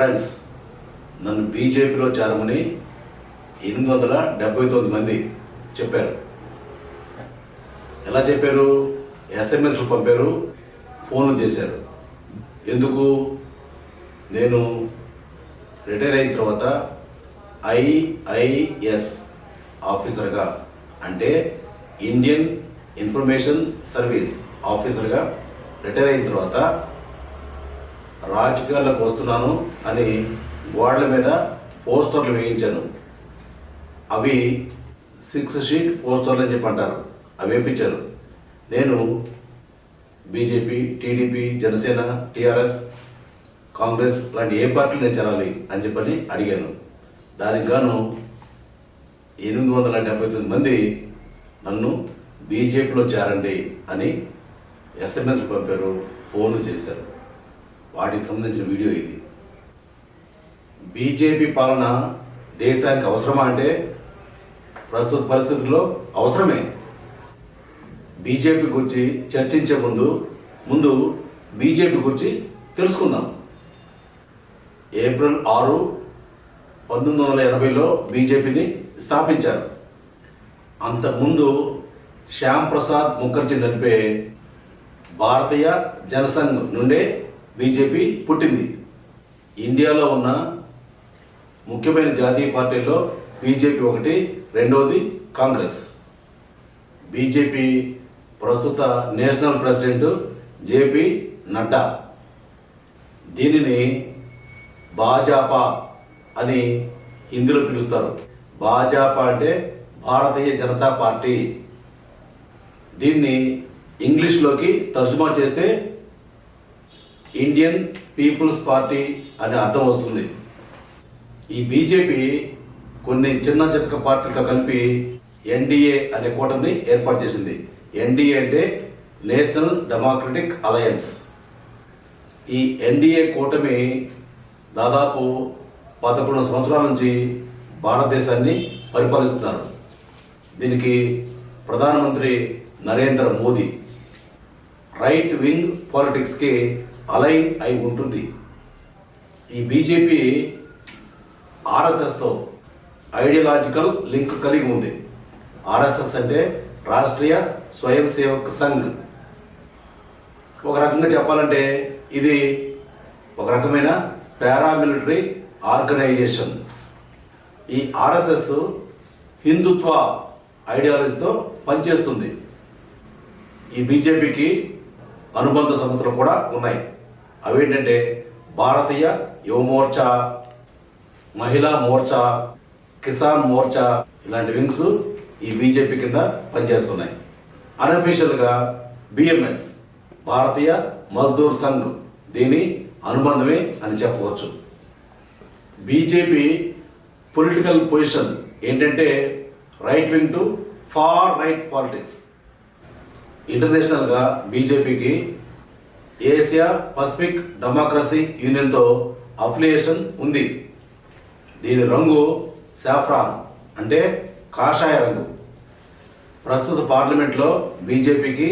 Friends, నన్ను బీజేపీలో చేరమని 879 మంది చెప్పారు. ఎలా చెప్పారు? ఎస్ఎంఎస్లు పంపారు, ఫోన్లు చేశారు. ఎందుకు? నేను రిటైర్ అయిన తర్వాత ఐఐఎస్ ఆఫీసర్గా, అంటే ఇండియన్ ఇన్ఫర్మేషన్ సర్వీస్ ఆఫీసర్గా రిటైర్ అయిన తర్వాత రాజకీయాల్లోకి వస్తున్నాను అని గోడల మీద పోస్టర్లు వేయించాను. అవి 6 షీట్ పోస్టర్లు అని చెప్పి అంటారు. అవి వేయించారు. నేను BJP, TDP, Janasena, TRS, Congress లాంటి ఏ పార్టీలు నేను చేరాలి అని చెప్పని అడిగాను. దానికి గాను 879 మంది నన్ను బీజేపీలో చేరండి అని ఎస్ఎంఎస్లు పంపారు, ఫోన్లు చేశారు. వాటికి సంబంధించిన వీడియో ఇది. బీజేపీ పాలన దేశానికి అవసరమా అంటే ప్రస్తుత పరిస్థితుల్లో అవసరమే. బీజేపీ గురించి చర్చించే ముందు బీజేపీ గురించి తెలుసుకుందాం. ఏప్రిల్ 6, 1980లో బీజేపీని స్థాపించారు. అంతకుముందు శ్యామ్ ప్రసాద్ ముఖర్జీ నడిపే భారతీయ జనసంఘ్ నుండే బీజేపీ పుట్టింది. ఇండియాలో ఉన్న ముఖ్యమైన జాతీయ పార్టీల్లో బీజేపీ ఒకటి, రెండవది కాంగ్రెస్. బీజేపీ ప్రస్తుత నేషనల్ ప్రెసిడెంట్ జేపీ నడ్డా. దీనిని భాజపా అని హిందీలో పిలుస్తారు. భాజపా అంటే భారతీయ జనతా పార్టీ. దీన్ని ఇంగ్లీష్లోకి తర్జుమా చేస్తే ఇండియన్ పీపుల్స్ పార్టీ అనే అర్థం వస్తుంది. ఈ బీజేపీ కొన్ని చిన్న చితక పార్టీలతో కలిపి ఎన్డీఏ అనే కూటమిని ఏర్పాటు చేసింది. ఎన్డీఏ అంటే నేషనల్ డెమోక్రటిక్ అలయన్స్. ఈ ఎన్డీఏ కూటమి దాదాపు 11 సంవత్సరాల నుంచి భారతదేశాన్ని పరిపాలిస్తున్నారు. దీనికి ప్రధానమంత్రి నరేంద్ర మోదీ. రైట్ వింగ్ పాలిటిక్స్కి అలైన్ అయి ఉంటుంది. ఈ బీజేపీ ఆర్ఎస్ఎస్తో ఐడియాలజికల్ లింక్ కలిగి ఉంది. ఆర్ఎస్ఎస్ అంటే రాష్ట్రీయ స్వయం సేవక్ సంఘ్. ఒక రకంగా చెప్పాలంటే ఇది ఒక రకమైన పారామిలిటరీ ఆర్గనైజేషన్. ఈ ఆర్ఎస్ఎస్ హిందుత్వ ఐడియాలజీతో పనిచేస్తుంది. ఈ బీజేపీకి అనుబంధ సంస్థలు కూడా ఉన్నాయి. అవేంటంటే భారతీయ యువ మోర్చా, మహిళా మోర్చా, కిసాన్ మోర్చా, ఇలాంటి వింగ్స్ ఈ బీజేపీ కింద పనిచేస్తున్నాయి. అన్అఫీషియల్గా బిఎంఎస్, భారతీయ మజ్దూర్ సంఘ్, దీని అనుబంధమే అని చెప్పవచ్చు. బీజేపీ పొలిటికల్ పొజిషన్ ఏంటంటే right wing to far right politics. ఇంటర్నేషనల్గా బీజేపీకి ఏషియా పసిఫిక్ డెమోక్రసీ యూనియన్తో అఫిలియేషన్ ఉంది. దీని రంగు సాఫ్రాన్ అంటే కాషాయ రంగు. ప్రస్తుత పార్లమెంట్లో బీజేపీకి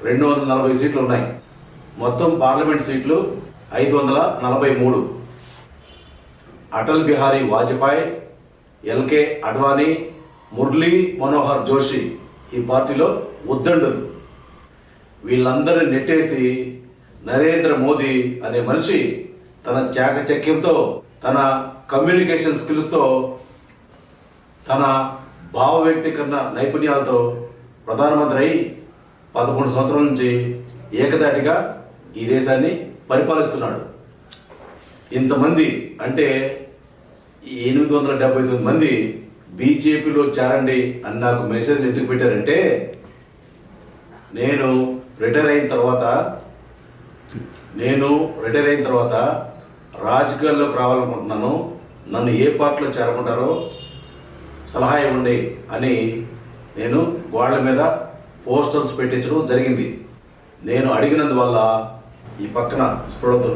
240 సీట్లు ఉన్నాయి. మొత్తం పార్లమెంట్ సీట్లు 543. అటల్ బిహారీ వాజ్పేయి, ఎల్కే అడ్వాణీ, మురళీ మనోహర్ జోషి ఈ పార్టీలో ఉద్దండులు. వీళ్ళందరినీ నెట్టేసి నరేంద్ర మోదీ అనే మనిషి తన చాకచక్యంతో, తన కమ్యూనికేషన్ స్కిల్స్తో, తన భావ వ్యక్తీకరణ నైపుణ్యాలతో ప్రధానమంత్రి అయి 11 సంవత్సరాల నుంచి ఏకదాటిగా ఈ దేశాన్ని పరిపాలిస్తున్నాడు. ఇంతమంది అంటే 879 మంది బీజేపీలో చేరండి అని నాకు మెసేజ్ ఎందుకు పెట్టారంటే, నేను రిటైర్ అయిన తర్వాత రాజకీయాల్లోకి రావాలనుకుంటున్నాను, నన్ను ఏ పార్టీలో చేరమంటారో సలహా ఇవ్వండి అని నేను గోడల మీద పోస్టర్స్ పెట్టించడం జరిగింది. నేను అడిగినందువల్ల ఈ పక్కన స్ప్రెడ్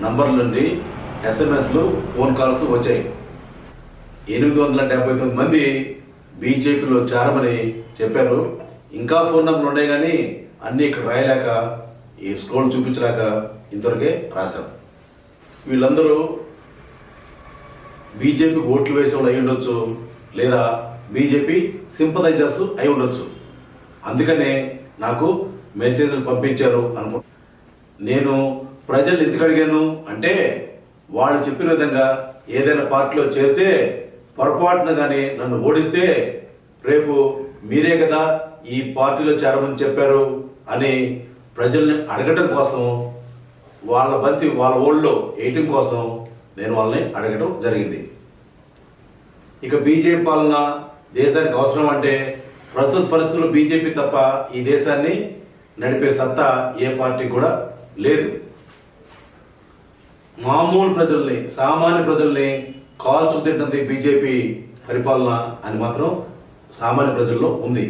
నంబర్ల నుండి ఎస్ఎంఎస్లు, ఫోన్ కాల్స్ వచ్చాయి. 879 మంది బీజేపీలో చేరమని చెప్పారు. ఇంకా ఫోన్ నెంబర్లు ఉన్నాయి కానీ అన్నీ ఇక్కడ రాయలేక, ఈ స్క్రోల్ చూపించలేక ఇంతవరకే రాశాం. వీళ్ళందరూ బీజేపీ ఓట్లు వేసేవాళ్ళు అయి ఉండొచ్చు, లేదా బీజేపీ సింపథైజర్స్ అయి ఉండొచ్చు. అందుకనే నాకు మెసేజ్లు పంపించారు అనుకో. నేను ప్రజలు ఎందుకు అడిగాను అంటే, వాళ్ళు చెప్పిన విధంగా ఏదైనా పార్టీలో చేరితే పొరపాటున కానీ నన్ను ఓడిస్తే రేపు మీరే కదా ఈ పార్టీలో చేరమని చెప్పారు అని ప్రజల్ని అడగడం కోసం, వాళ్ళ బంతి వాళ్ళ ఓళ్ళలో వేయటం కోసం నేను వాళ్ళని అడగడం జరిగింది. ఇక బీజేపీ పాలన దేశానికి అవసరం అంటే, ప్రస్తుత పరిస్థితుల్లో బీజేపీ తప్ప ఈ దేశాన్ని నడిపే సత్తా ఏ పార్టీ కూడా లేదు. మామూలు ప్రజల్ని, సామాన్య ప్రజల్ని కాల్చు తింటుంది బీజేపీ పరిపాలన అని మాత్రం సామాన్య ప్రజల్లో ఉంది.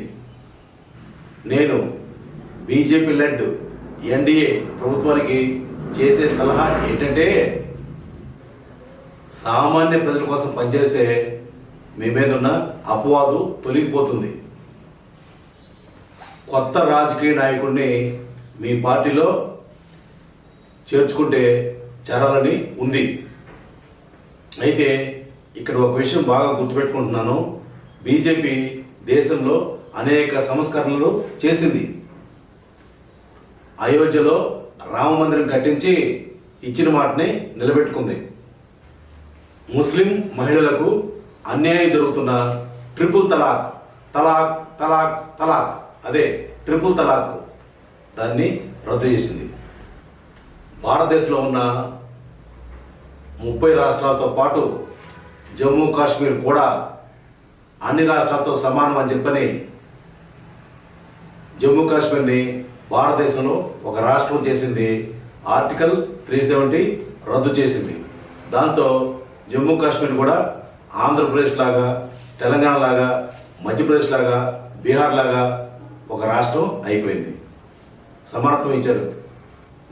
నేను బీజేపీ లెడ్ ఎన్డీఏ ప్రభుత్వానికి చేసే సలహా ఏంటంటే, సామాన్య ప్రజల కోసం పనిచేస్తే మీ మీద ఉన్న అపవాదు తొలగిపోతుంది. కొత్త రాజకీయ నాయకుడిని మీ పార్టీలో చేర్చుకుంటే చేరాలని ఉంది. అయితే ఇక్కడ ఒక విషయం బాగా గుర్తుపెట్టుకుంటున్నాను. బీజేపీ దేశంలో అనేక సంస్కరణలు చేసింది. అయోధ్యలో రామ మందిరం కట్టించి ఇచ్చిన మాటని నిలబెట్టుకుంది. ముస్లిం మహిళలకు అన్యాయం జరుగుతున్న ట్రిపుల్ తలాక్, తలాక్ తలాక్ తలాక్, అదే ట్రిపుల్ తలాక్, దాన్ని రద్దు చేసింది. భారతదేశంలో ఉన్న 30 రాష్ట్రాలతో పాటు జమ్మూ కాశ్మీర్ కూడా అన్ని రాష్ట్రాలతో సమానం అని చెప్పని జమ్మూ కాశ్మీర్ని భారతదేశంలో ఒక రాష్ట్రం చేసింది. ఆర్టికల్ 370 రద్దు చేసింది. దాంతో జమ్మూ కాశ్మీర్ కూడా ఆంధ్రప్రదేశ్ లాగా, తెలంగాణ లాగా, మధ్యప్రదేశ్ లాగా, బీహార్ లాగా ఒక రాష్ట్రం అయిపోయింది. సమానత్వం ఇచ్చారు.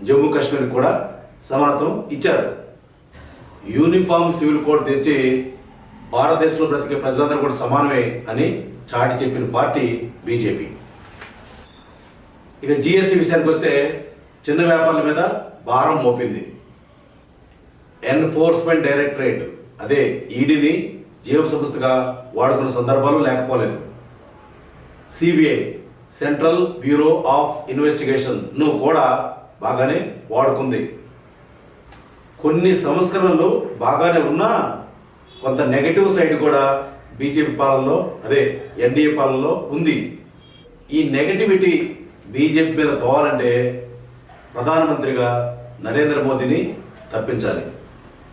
జమ్మూ కాశ్మీర్ కూడా సమానత్వం ఇచ్చారు. యూనిఫామ్ సివిల్ కోడ్ తెచ్చి భారతదేశంలో బ్రతికే ప్రజలందరూ కూడా సమానమే అని చాటి చెప్పిన పార్టీ బీజేపీ. ఇక జిఎస్టీ విషయానికి వస్తే చిన్న వ్యాపారుల మీద భారం మోపింది. ఎన్ఫోర్స్మెంట్ డైరెక్టరేట్, అదే ఈడీని జీవ సంస్థగా వాడుకున్న సందర్భాలు లేకపోలేదు. సిబిఐ, సెంట్రల్ బ్యూరో ఆఫ్ ఇన్వెస్టిగేషన్ను కూడా బాగానే వాడుకుంది. కొన్ని సంస్కరణలు బాగానే ఉన్నా కొంత నెగటివ్ సైడ్ కూడా బీజేపీ పాలనలో, అదే ఎన్డీఏ పాలనలో ఉంది. ఈ నెగటివిటీ బీజేపీ మీద పోవాలంటే ప్రధానమంత్రిగా నరేంద్ర మోదీని తప్పించాలి.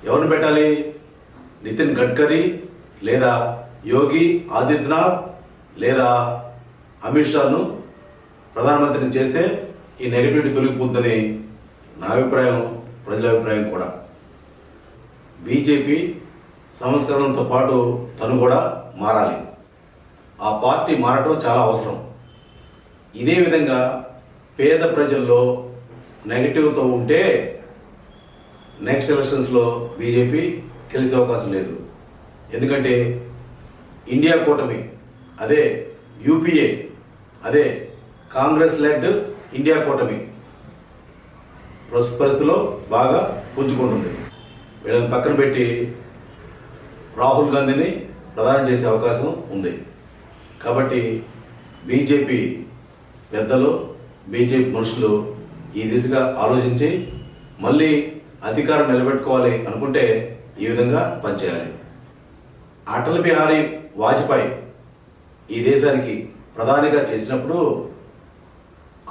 ఎవరిని పెట్టాలి? నితిన్ గడ్కరీ, లేదా యోగి ఆదిత్యనాథ్, లేదా అమిత్ షాను ప్రధానమంత్రిని చేస్తే ఈ నెగటివిటీ తొలగిపోద్దని నా అభిప్రాయం, ప్రజల అభిప్రాయం కూడా. బీజేపీ సంస్కరణతో పాటు తను కూడా మారాలి. ఆ పార్టీ మారటం చాలా అవసరం. ఇదే విధంగా పేద ప్రజల్లో నెగటివ్తో ఉంటే నెక్స్ట్ ఎలక్షన్స్లో బీజేపీ గెలిచే అవకాశం లేదు. ఎందుకంటే ఇండియా కూటమి, అదే యూపీఏ, అదే కాంగ్రెస్ లెడ్ ఇండియా కూటమి ప్రస్తుత పరిస్థితిలో బాగా పుంజుకుంటుంది. వీళ్ళని పక్కన పెట్టి రాహుల్ గాంధీని ప్రధానం చేసే అవకాశం ఉంది. కాబట్టి బీజేపీ పెద్దలు, బీజేపీ మనుషులు ఈ దిశగా ఆలోచించి మళ్ళీ అధికారం నిలబెట్టుకోవాలి అనుకుంటే ఈ విధంగా పనిచేయాలి. అటల్ బిహారీ వాజ్పేయి ఈ దేశానికి ప్రధానిగా చేసినప్పుడు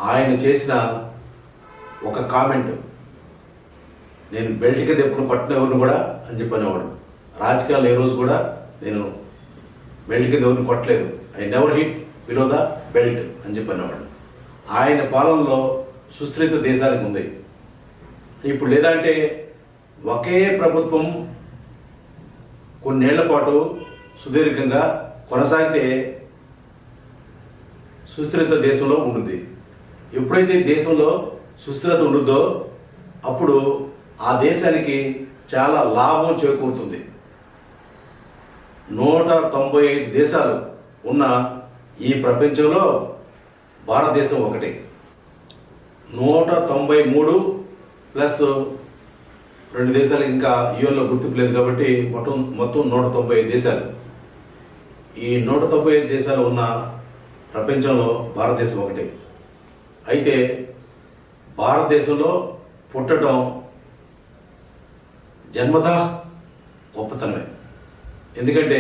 ఆయన చేసిన ఒక కామెంట్, నేను బెల్ట్ కింద ఎప్పుడు కొట్టిన ఎవరిని కూడా అని చెప్పనేవాడు. రాజకీయాలు ఏ రోజు కూడా నేను బెల్ట్ కింద ఎవరిని కొట్టలేదు, I never hit below the belt అని చెప్పనేవాడు. ఆయన పాలనలో సుస్థిరత దేశానికి ఉంది. ఇప్పుడు లేదంటే ఒకే ప్రభుత్వం కొన్నేళ్ల పాటు సుదీర్ఘంగా కొనసాగితే సుస్థిరత దేశంలో ఉంటుంది. ఎప్పుడైతే దేశంలో సుస్థిరత ఉంటుందో అప్పుడు ఆ దేశానికి చాలా లాభం చేకూరుతుంది. 195 దేశాలు ఉన్న ఈ ప్రపంచంలో భారతదేశం ఒకటే. 193 ప్లస్ 2 దేశాలు ఇంకా యుఎన్లో గుర్తింపు లేదు కాబట్టి మొత్తం 195 దేశాలు. ఈ 195 దేశాలు ఉన్న ప్రపంచంలో భారతదేశం ఒకటే. అయితే భారతదేశంలో పుట్టడం జన్మతః గొప్పతనమే. ఎందుకంటే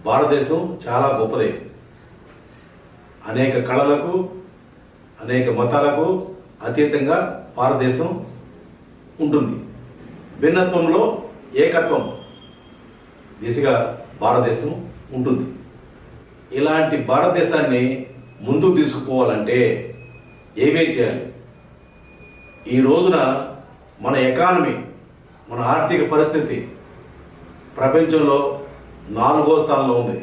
భారతదేశం చాలా గొప్పదే. అనేక కళలకు, అనేక మతాలకు అతీతంగా భారతదేశం ఉంటుంది. భిన్నత్వంలో ఏకత్వం దిశగా భారతదేశం ఉంటుంది. ఇలాంటి భారతదేశాన్ని ముందుకు తీసుకుపోవాలంటే ఏమేం చేయాలి? ఈ రోజున మన ఎకానమీ, మన ఆర్థిక పరిస్థితి ప్రపంచంలో 4వ స్థానంలో ఉంది.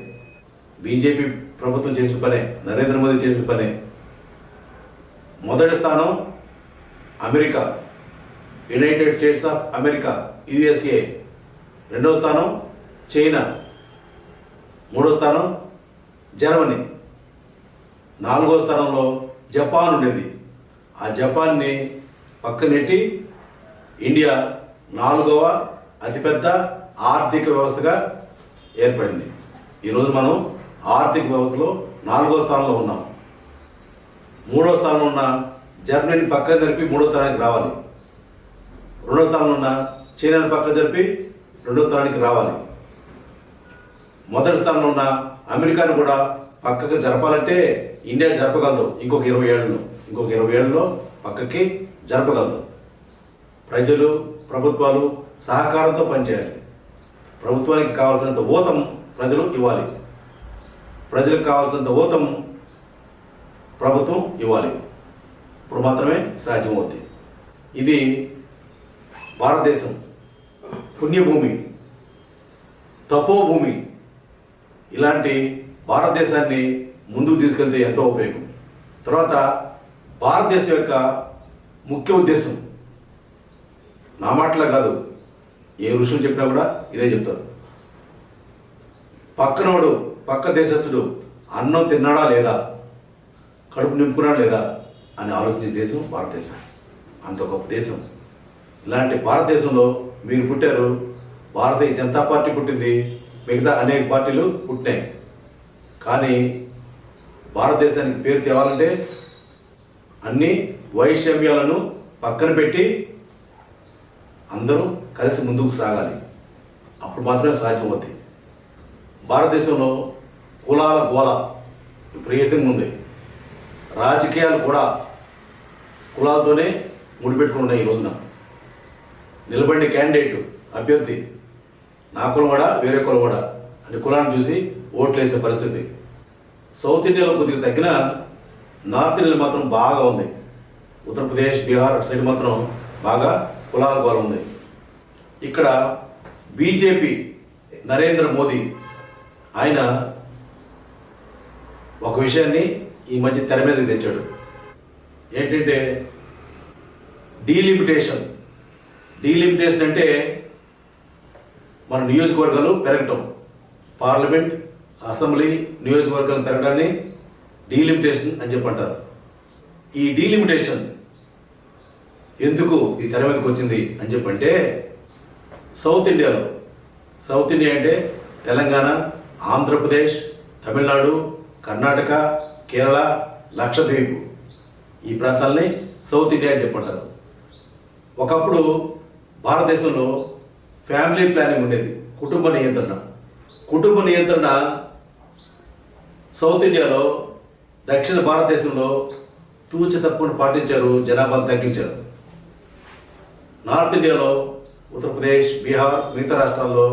బీజేపీ ప్రభుత్వం చేసిన పనే, నరేంద్ర మోదీ చేసిన పనే. మొదటి స్థానం America, United states of America, USA. 2వ స్థానం చైనా. 3వ స్థానం జర్మనీ. 4వ స్థానంలో జపాన్ ఉండేది. ఆ జపాన్ని పక్కనెట్టి ఇండియా 4వ అతిపెద్ద ఆర్థిక వ్యవస్థగా ఏర్పడింది. ఈరోజు మనం ఆర్థిక వ్యవస్థలో 4వ స్థానంలో ఉన్నాం. 3వ స్థానంలో ఉన్న జర్మనీని పక్కన జరిపి 3వ స్థానానికి రావాలి. 2వ స్థానంలో ఉన్న చైనాని పక్కన జరిపి 2వ స్థానానికి రావాలి. మొదటి స్థానంలో ఉన్న అమెరికాను కూడా పక్కకు జరపాలంటే ఇండియా జరపగలదు. ఇంకొక 20 ఏళ్ళలో పక్కకి జరపగలదు. ప్రజలు, ప్రభుత్వాలు సహకారంతో పనిచేయాలి. ప్రభుత్వానికి కావాల్సినంత ఊతం ప్రజలు ఇవ్వాలి. ప్రజలకు కావాల్సినంత ఊతం ప్రభుత్వం ఇవ్వాలి. ఇప్పుడు మాత్రమే సాధ్యమవుతుంది. ఇది భారతదేశం పుణ్యభూమి, తపోభూమి. ఇలాంటి భారతదేశాన్ని ముందుకు తీసుకెళ్తే ఎంతో ఉపయోగం. తర్వాత భారతదేశం యొక్క ముఖ్య ఉద్దేశం, నా మాటలా కాదు, ఏ ఋషులు చెప్పినా కూడా ఇదే చెప్తారు. పక్కనోడు, పక్క దేశస్థుడు అన్నం తిన్నాడా లేదా, కడుపు నింపుకున్నాడా లేదా అని ఆలోచించే దేశం భారతదేశం. అంత గొప్ప దేశం. ఇలాంటి భారతదేశంలో మీరు పుట్టారు. భారతీయ జనతా పార్టీ పుట్టింది, మిగతా అనేక పార్టీలు పుట్టినాయి. కానీ భారతదేశానికి పేరు తేవాలంటే అన్ని వైషమ్యాలను పక్కన పెట్టి అందరూ కలిసి ముందుకు సాగాలి. అప్పుడు మాత్రమే సాధ్యమవుతుంది. భారతదేశంలో కులాల గోల విపరీతంగా ఉంది. రాజకీయాలు కూడా కులాలతోనే ముడిపెట్టుకుని ఉన్నాయి. ఈ రోజున నిలబడిన క్యాండిడేట్, అభ్యర్థి నా కులం కూడా వేరే కులం కూడా అని కులాన్ని చూసి ఓట్లు వేసే పరిస్థితి. సౌత్ ఇండియాలో కొద్దిగా తగ్గిన, నార్త్ ఇండియాలో మాత్రం బాగా ఉంది. ఉత్తరప్రదేశ్, బీహార్ అటు సైడ్ మాత్రం బాగా కులాల గోల ఉంది. ఇక్కడ బీజేపీ, నరేంద్ర మోదీ ఆయన ఒక విషయాన్ని ఈ మధ్య తెర మీదకి తెచ్చాడు. ఏంటంటే డీలిమిటేషన్. డీలిమిటేషన్ అంటే మన నియోజకవర్గాలు పెరగటం. పార్లమెంట్, అసెంబ్లీ నియోజకవర్గాలు పెరగడాన్ని డీలిమిటేషన్ అని చెప్పంటారు. ఈ డీలిమిటేషన్ ఎందుకు ఈ తెర మీదకి వచ్చింది అని చెప్పంటే, సౌత్ ఇండియాలో, సౌత్ ఇండియా అంటే తెలంగాణ, ఆంధ్రప్రదేశ్, తమిళనాడు, కర్ణాటక, కేరళ, లక్షద్వీప్, ఈ ప్రాంతాలని సౌత్ ఇండియా అని చెప్పంటారు. ఒకప్పుడు భారతదేశంలో ఫ్యామిలీ ప్లానింగ్ ఉండేది, కుటుంబ నియంత్రణ. కుటుంబ నియంత్రణ సౌత్ ఇండియాలో, దక్షిణ భారతదేశంలో తూచి తప్పును పాటించారు, జనాభాను తగ్గించారు. నార్త్ ఇండియాలో ఉత్తరప్రదేశ్, బీహార్, మిగతా రాష్ట్రాల్లో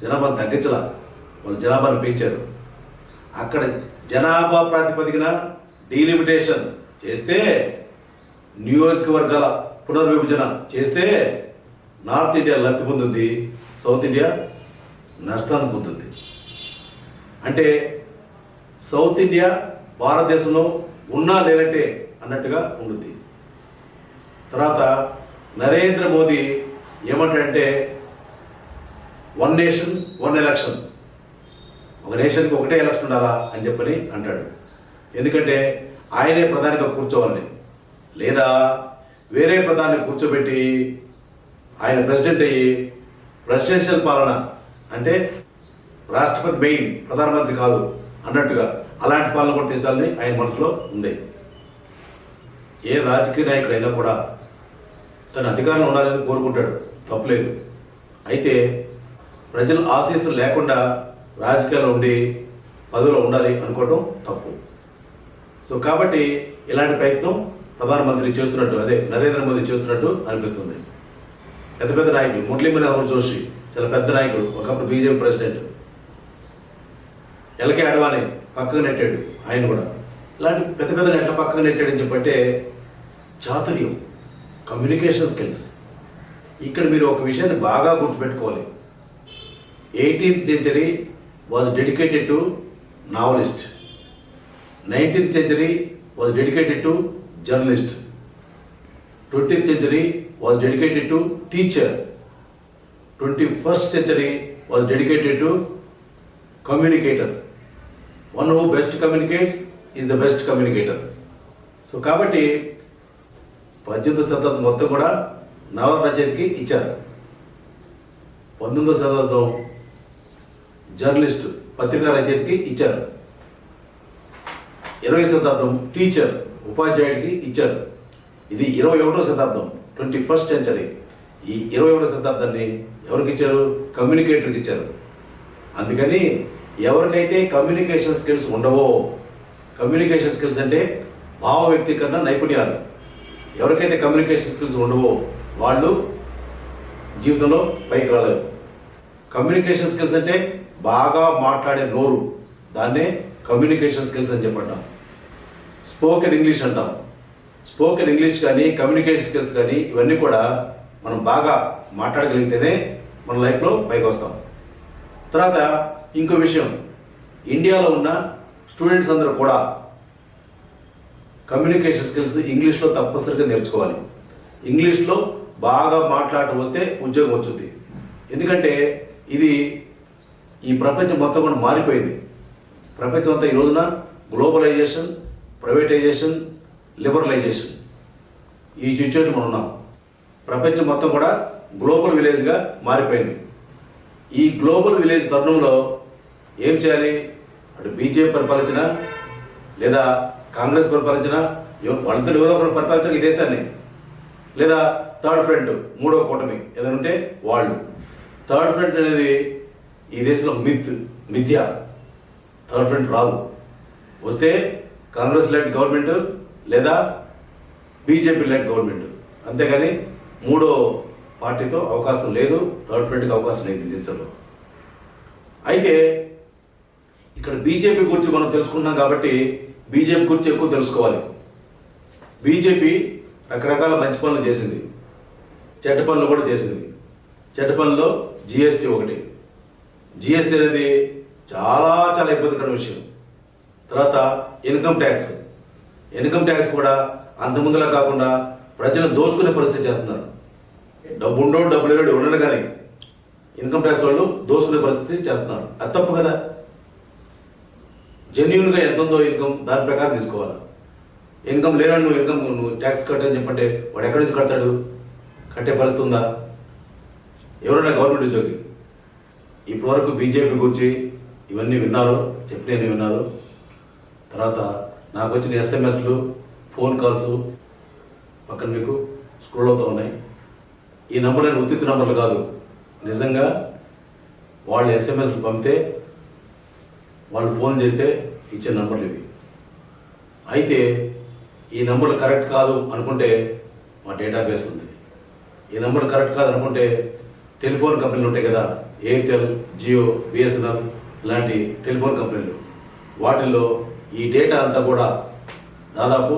జనాభాను తగ్గించాల, వాళ్ళు జనాభాను పెంచారు. అక్కడ జనాభా ప్రాతిపదికన డీలిమిటేషన్ చేస్తే, నియోజకవర్గాల పునర్విభజన చేస్తే నార్త్ ఇండియా లబ్ధి పొందుతుంది, సౌత్ ఇండియా నష్టాన్ని పొందుతుంది. అంటే సౌత్ ఇండియా భారతదేశంలో ఉన్నా లేనట్టే అన్నట్టుగా ఉంటుంది. తర్వాత నరేంద్ర మోదీ ఏమంటాడంటే 1 నేషన్ 1 ఎలక్షన్, ఒక నేషన్కి ఒకటే ఎలక్షన్ ఉండాలా అని చెప్పని అంటాడు. ఎందుకంటే ఆయనే ప్రధానిగా కూర్చోవాలని, లేదా వేరే ప్రధాని కూర్చోబెట్టి ఆయన ప్రెసిడెంట్ అయ్యి ప్రెసిడెన్షియల్ పాలన అంటే రాష్ట్రపతి మెయిన్, ప్రధానమంత్రి కాదు అన్నట్టుగా అలాంటి పాలన కూడా తెచ్చాలని ఆయన మనసులో ఉంది. ఏ రాజకీయ నాయకుడైనా కూడా తన అధికారంలో ఉండాలని కోరుకుంటాడు, తప్పులేదు. అయితే ప్రజల ఆశీస్సులు లేకుండా రాజకీయాల్లో ఉండి పదవిలో ఉండాలి అనుకోవడం తప్పు. సో కాబట్టి ఇలాంటి ప్రయత్నం ప్రధానమంత్రి చేస్తున్నట్టు, అదే నరేంద్ర మోదీ చేస్తున్నట్టు అనిపిస్తుంది. పెద్ద పెద్ద నాయకులు, మురళీ మనోహర్ జోషి చాలా పెద్ద నాయకుడు, ఒకప్పుడు బీజేపీ ప్రెసిడెంట్, ఎల్కే అడ్వాణి పక్కకు నెట్టాడు, ఆయన కూడా ఇలాంటి పెద్ద పెద్ద నెట్ల పక్కకు నెట్టాడని చెప్పంటే చాతుర్యం, కమ్యూనికేషన్ స్కిల్స్. ఇక్కడ మీరు ఒక విషయాన్ని బాగా గుర్తుపెట్టుకోవాలి. 18th century was dedicated to novelist. 19th century was dedicated to journalist. 20th century was dedicated to teacher. 21st century was dedicated to communicator. One who best communicates is the best communicator. So కాబట్టి 18వ శతాబ్దం మొత్తం కూడా నవల రచయితకి ఇచ్చారు. 19వ శతాబ్దం journalist, పత్రికా రచయితకి ఇచ్చారు. 20వ శతాబ్దం టీచర్, ఉపాధ్యాయుడికి ఇచ్చారు. ఇది 21వ శతాబ్దం, 21st century. ఈ 21వ శతాబ్దాన్ని ఎవరికి ఇచ్చారు? కమ్యూనికేటర్కి ఇచ్చారు. అందుకని ఎవరికైతే కమ్యూనికేషన్ స్కిల్స్ ఉండవో, కమ్యూనికేషన్ స్కిల్స్ అంటే భావ వ్యక్తీకరణ నైపుణ్యాలు, ఎవరికైతే కమ్యూనికేషన్ స్కిల్స్ ఉండవో వాళ్ళు జీవితంలో పైకి రాలేరు. కమ్యూనికేషన్ స్కిల్స్ అంటే బాగా మాట్లాడే నోరు, దాన్నే కమ్యూనికేషన్ స్కిల్స్ అని చెప్పంటాం. స్పోకెన్ ఇంగ్లీష్ అంటాం. స్పోకెన్ ఇంగ్లీష్ కానీ కమ్యూనికేషన్ స్కిల్స్ కానీ ఇవన్నీ కూడా మనం బాగా మాట్లాడగలిగితేనే మన లైఫ్లో పైకి వస్తాం. తర్వాత ఇంకో విషయం, ఇండియాలో ఉన్న స్టూడెంట్స్ అందరూ కూడా కమ్యూనికేషన్ స్కిల్స్ ఇంగ్లీష్లో తప్పనిసరిగా నేర్చుకోవాలి. ఇంగ్లీష్లో బాగా మాట్లాడటం వస్తే ఉద్యోగం వచ్చింది. ఎందుకంటే ఇది ఈ ప్రపంచం మొత్తం కూడా మారిపోయింది. ప్రపంచం అంతా ఈ రోజున గ్లోబలైజేషన్, ప్రైవేటైజేషన్, లిబరలైజేషన్, ఈ సిచ్యువేషన్ మనం ఉన్నాం. ప్రపంచం మొత్తం కూడా గ్లోబల్ విలేజ్గా మారిపోయింది. ఈ గ్లోబల్ విలేజ్ తరుణంలో ఏం చేయాలి? అటు బీజేపీ పరిపాలించిన లేదా కాంగ్రెస్ పరిపాలించిన, వాళ్ళతో ఏదో ఒకరు పరిపాలించాలి ఈ దేశాన్ని, లేదా థర్డ్ ఫ్రంట్, మూడవ కూటమి ఏదైనా ఉంటే వాళ్ళు. థర్డ్ ఫ్రంట్ అనేది ఈ దేశంలో మిథ్య. థర్డ్ ఫ్రంట్ రాదు. వస్తే కాంగ్రెస్ లెడ్ గవర్నమెంట్ లేదా బీజేపీ లెడ్ గవర్నమెంట్, అంతేగాని మూడో పార్టీతో అవకాశం లేదు, థర్డ్ ఫ్రంట్కి అవకాశం లేదు ఈ దేశంలో. అయితే ఇక్కడ బీజేపీ గురించి మనం తెలుసుకున్నాం కాబట్టి బీజేపీ గురించి ఎక్కువ తెలుసుకోవాలి. బీజేపీ రకరకాల మంచి పనులు చేసింది, చెడ్డ పనులు కూడా చేసింది. చెడ్డ పనుల్లో జిఎస్టీ ఒకటి. జిఎస్టీ అనేది చాలా చాలా ఇబ్బందికర విషయం. తర్వాత ఇన్కమ్ ట్యాక్స్. ఇన్కమ్ ట్యాక్స్ కూడా అంత ముందులా కాకుండా ప్రజలను దోచుకునే పరిస్థితి చేస్తున్నారు. డబ్బు ఉండో డబ్బు లేనో ఉండడు కానీ ఇన్కమ్ ట్యాక్స్ వాళ్ళు దోచుకునే పరిస్థితి చేస్తున్నారు. అది తప్పు కదా. జెన్యున్గా ఎంత ఉందో ఇన్కమ్ దాని ప్రకారం తీసుకోవాలి. ఇన్కమ్ లేనని నువ్వు ట్యాక్స్ కట్టని చెప్పంటే వాడు ఎక్కడి నుంచి కడతాడు? కట్టే పరిస్థితి ఉందా? ఎవరైనా గవర్నమెంట్ ఉద్యోగి ఇప్పటివరకు బీజేపీ గురించి ఇవన్నీ విన్నారు, చెప్పినవి విన్నారు. తర్వాత నాకు వచ్చిన ఎస్ఎంఎస్లు, ఫోన్ కాల్స్ పక్కన మీకు స్క్రోల్ అవుతూ ఉన్నాయి. ఈ నంబర్ నేను ఉత్తిత నంబర్లు కాదు, నిజంగా వాళ్ళు ఎస్ఎంఎస్లు పంపితే, వాళ్ళు ఫోన్ చేస్తే ఇచ్చే నంబర్లు ఇవి. అయితే ఈ నంబర్లు కరెక్ట్ కాదు అనుకుంటే మా డేటాబేస్ ఉంది. ఈ నంబర్ కరెక్ట్ కాదు అనుకుంటే టెలిఫోన్ కంపెనీలు ఉంటాయి కదా, ఎయిర్టెల్, జియో, బిఎస్ఎన్ఎల్ ఇలాంటి టెలిఫోన్ కంపెనీలు, వాటిల్లో ఈ డేటా అంతా కూడా దాదాపు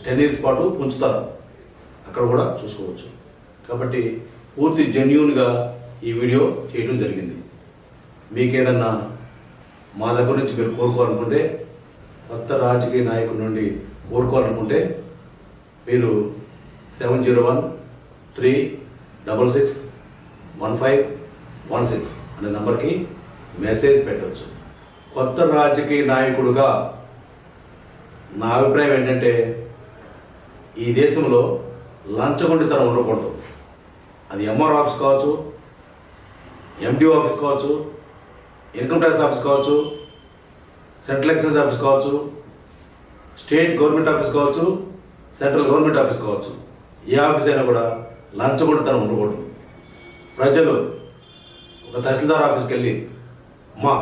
10 years పాటు ఉంచుతారు. అక్కడ కూడా చూసుకోవచ్చు. కాబట్టి పూర్తి జెన్యూన్గా ఈ వీడియో చేయడం జరిగింది. మీకేదన్నా మా దగ్గర నుంచి మీరు కోరుకోవాలనుకుంటే, కొత్త రాజకీయ నాయకుడి నుండి మీరు 701-366-1516 అనే నంబర్కి మెసేజ్ పెట్టవచ్చు. కొత్త రాజకీయ నాయకుడుగా నా అభిప్రాయం ఏంటంటే, ఈ దేశంలో లంచగొండితనం ఉండకూడదు. అది ఎంఆర్ ఆఫీస్ కావచ్చు, ఎండిఓ ఆఫీస్ కావచ్చు, ఇన్కమ్ ట్యాక్స్ ఆఫీస్ కావచ్చు, సెంట్రల్ ఎక్సైజ్ ఆఫీస్ కావచ్చు, స్టేట్ గవర్నమెంట్ ఆఫీస్ కావచ్చు, సెంట్రల్ గవర్నమెంట్ ఆఫీస్ కావచ్చు. ఏ ఆఫీస్ అయినా కూడా లంచగొండితనం ఉండకూడదు. ప్రజలు ఒక తహసీల్దార్ ఆఫీస్కి వెళ్ళి అమ్మా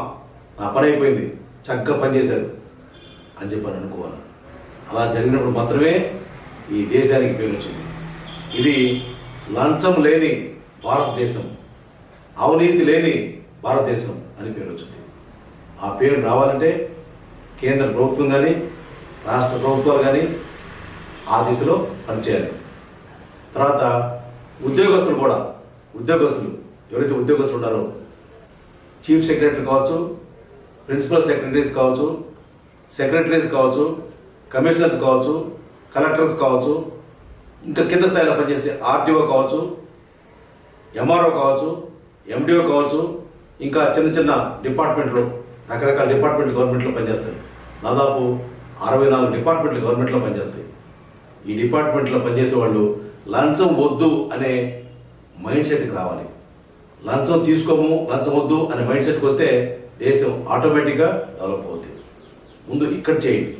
నా పని అయిపోయింది, చక్కగా పనిచేశారు అని చెప్పని అనుకోవాలి. అలా జరిగినప్పుడు మాత్రమే ఈ దేశానికి పేరు వచ్చింది. ఇది లంచం లేని భారతదేశం, అవినీతి లేని భారతదేశం అని పేరు వచ్చింది. ఆ పేరు రావాలంటే కేంద్ర ప్రభుత్వం కానీ రాష్ట్ర ప్రభుత్వాలు కానీ ఆ దిశలో పనిచేయాలి. తర్వాత ఉద్యోగస్తులు కూడా, ఎవరైతే ఉద్యోగస్తులు ఉన్నారో చీఫ్ సెక్రటరీ కావచ్చు, ప్రిన్సిపల్ సెక్రటరీస్ కావచ్చు, సెక్రటరీస్ కావచ్చు, కమిషనర్స్ కావచ్చు, కలెక్టర్స్ కావచ్చు, ఇంకా కింద స్థాయిలో పనిచేసే ఆర్టీఓ కావచ్చు, ఎంఆర్ఓ కావచ్చు, ఎండిఓ కావచ్చు, ఇంకా చిన్న చిన్న డిపార్ట్మెంట్లు, రకరకాల డిపార్ట్మెంట్లు గవర్నమెంట్లో పనిచేస్తాయి. దాదాపు 64 డిపార్ట్మెంట్లు గవర్నమెంట్లో పనిచేస్తాయి. ఈ డిపార్ట్మెంట్లో పనిచేసే వాళ్ళు లంచం వద్దు అనే మైండ్ సెట్కి రావాలి. లంచం తీసుకోము, లంచం వద్దు అనే మైండ్ సెట్కి వస్తే దేశం ఆటోమేటిక్గా డెవలప్ అవుతుంది. ముందు ఇక్కడ చేయండి,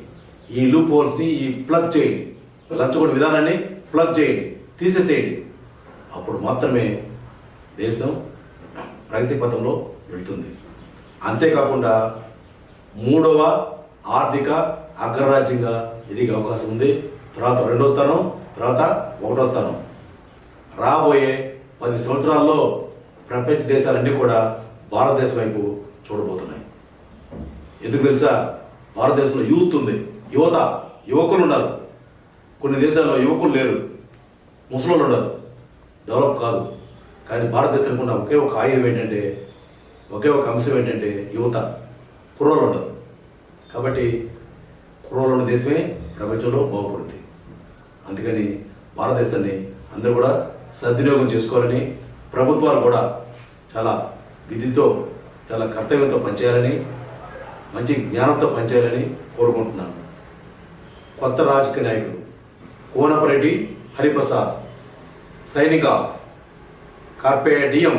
ఈ లూప్ హోల్స్ని ప్లగ్ చేయండి, లంచగొండి విధానాన్ని ప్లగ్ చేయండి, తీసేసేయండి. అప్పుడు మాత్రమే దేశం ప్రగతి పథంలో వెళుతుంది. అంతేకాకుండా 3వ ఆర్థిక అగ్రరాజ్యంగా ఎదిగే అవకాశం ఉంది. తర్వాత 2వ స్థానం, తర్వాత 1వ స్థానం. రాబోయే 10 సంవత్సరాల్లో ప్రపంచ దేశాలన్నీ కూడా భారతదేశం వైపు చూడబోతున్నాయి. ఎందుకు తెలుసా? భారతదేశంలో యూత్ ఉంది, యువకులు ఉన్నారు. కొన్ని దేశాల్లో యువకులు లేరు, ముసలోళ్ళు ఉన్నారు, డెవలప్ కాదు. కానీ భారతదేశానికి ఉన్న ఒకే ఒక ఆయుధం ఏంటంటే, ఒకే ఒక అంశం ఏంటంటే యువత, కుర్రోళ్ళు ఉండరు. కాబట్టి కుర్రోళ్ళు ఉన్న దేశమే ప్రపంచంలో బాగుపడుతుంది. అందుకని భారతదేశాన్ని అందరూ కూడా సద్వినియోగం చేసుకోవాలని, ప్రభుత్వాలు కూడా చాలా విధితో, చాలా కర్తవ్యంతో పనిచేయాలని, మంచి జ్ఞానంతో పనిచేయాలని కోరుకుంటున్నాను. కొత్త రాజకీయ నాయకుడు Konapareddy Hariprasad, signing off. Carpe డియం.